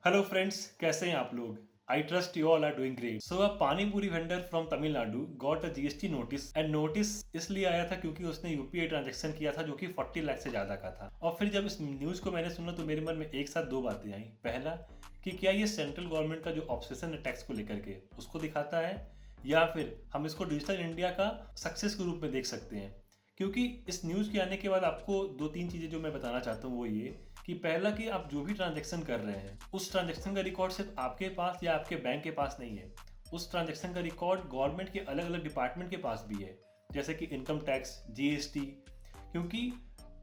Hello friends, कैसे हैं आप लोग? I trust you all are doing great. So a pani puri vendor from Tamil Nadu got a GST notice and notice इसलिए आया था क्योंकि उसने यूपीआई ट्रांजैक्शन किया था जो कि 40 लाख से ज़्यादा का था। और फिर जब इस न्यूज़ को मैंने सुना तो मेरे मन में एक साथ दो बातें आई। पहला कि क्या ये सेंट्रल गवर्नमेंट का जो ऑब्सेशन है टैक्स को लेकर के उसको दिखाता है, या फिर हम इसको डिजिटल इंडिया का सक्सेस के रूप में देख सकते हैं। क्योंकि इस न्यूज़ के आने के बाद आपको दो तीन चीज़ें जो मैं बताना चाहता हूँ वो ये कि पहला कि आप जो भी ट्रांजैक्शन कर रहे हैं उस ट्रांजैक्शन का रिकॉर्ड सिर्फ आपके पास या आपके बैंक के पास नहीं है। उस ट्रांजैक्शन का रिकॉर्ड गवर्नमेंट के अलग अलग डिपार्टमेंट के पास भी है, जैसे कि इनकम टैक्स, जीएसटी। क्योंकि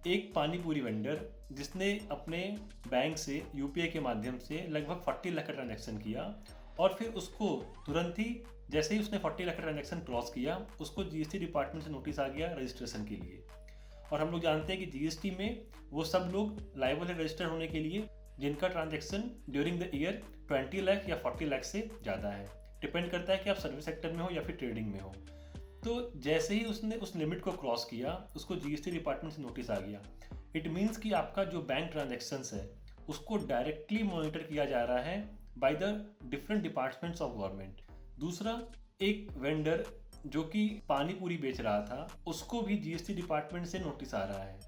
एक पानी पूरी वेंडर जिसने अपने बैंक से यूपीआई के माध्यम से लगभग 40 लाख का ट्रांजैक्शन किया और फिर उसको तुरंत ही जैसे ही उसने 40 लाख का ट्रांजैक्शन क्रॉस किया उसको जीएसटी डिपार्टमेंट से नोटिस आ गया रजिस्ट्रेशन के लिए। और हम लोग जानते हैं कि जीएसटी में वो सब लोग लायबल है रजिस्टर होने के लिए जिनका transaction during the year 20 lakh या 40 लाख से ज़्यादा है। डिपेंड करता है कि आप सर्विस सेक्टर में हो या फिर ट्रेडिंग में हो। तो जैसे ही उसने उस लिमिट को क्रॉस किया उसको जीएसटी डिपार्टमेंट से नोटिस आ गया। इट मीन्स कि आपका जो बैंक ट्रांजेक्शन्स है उसको डायरेक्टली मॉनिटर किया जा रहा है by the different departments of government. दूसरा, एक वेंडर जो कि पानी पूरी बेच रहा था उसको भी जीएसटी डिपार्टमेंट से नोटिस आ रहा है।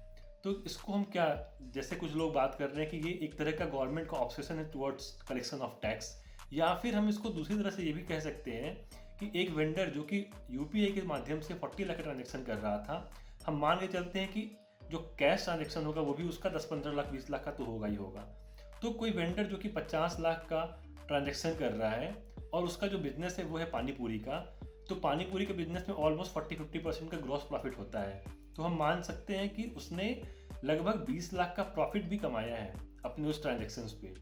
तो इसको हम क्या, जैसे कुछ लोग बात कर रहे हैं कि ये एक तरह का गवर्नमेंट का ऑब्सेशन है टुवर्ड्स कलेक्शन ऑफ टैक्स, या फिर हम इसको दूसरी तरह से ये भी कह सकते हैं कि एक वेंडर जो कि यूपीआई के माध्यम से 40 लाख का ट्रांजेक्शन कर रहा था, हम मान के चलते हैं कि जो कैश ट्रांजेक्शन होगा वो भी उसका 10-15 लाख 20 लाख का तो होगा ही होगा। तो कोई वेंडर जो कि 50 लाख का ट्रांजेक्शन कर रहा है और उसका जो बिजनेस है वो है पानी पूरी का, तो पानी पूरी के बिजनेस में ऑलमोस्ट 40-50% का ग्रॉस प्रॉफिट होता है। तो हम मान सकते हैं कि उसने लगभग 20 लाख का प्रॉफिट भी कमाया है अपने उस ट्रांजेक्शन्स पे।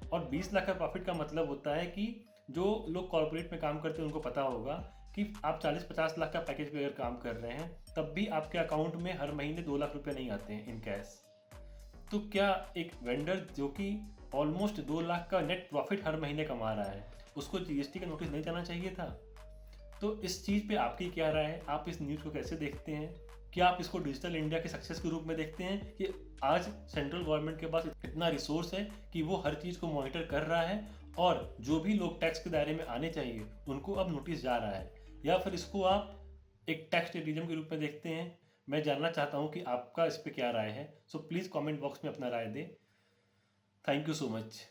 और 20 लाख का प्रॉफिट का मतलब होता है कि जो लोग कॉर्पोरेट में काम करते हैं उनको पता होगा कि आप 40-50 लाख का पैकेज पे अगर काम कर रहे हैं तब भी आपके अकाउंट में हर महीने 2 लाख रुपए नहीं आते हैं इन कैश। तो क्या एक वेंडर जो कि ऑलमोस्ट 2 लाख का नेट प्रॉफिट हर महीने कमा रहा है उसको जीएसटी का नोटिस नहीं जाना चाहिए था? तो इस चीज़ पे आपकी क्या राय है? आप इस न्यूज़ को कैसे देखते हैं? क्या आप इसको डिजिटल इंडिया के सक्सेस के रूप में देखते हैं कि आज सेंट्रल गवर्नमेंट के पास इतना रिसोर्स है कि वो हर चीज़ को मॉनिटर कर रहा है और जो भी लोग टैक्स के दायरे में आने चाहिए उनको अब नोटिस जा रहा है, या फिर इसको आप एक टैक्स टेररिज्म के रूप में देखते हैं? मैं जानना चाहता हूँ कि आपका इस पे क्या राय है। सो प्लीज़ कमेंट बॉक्स में अपना राय दें। Thank you so much.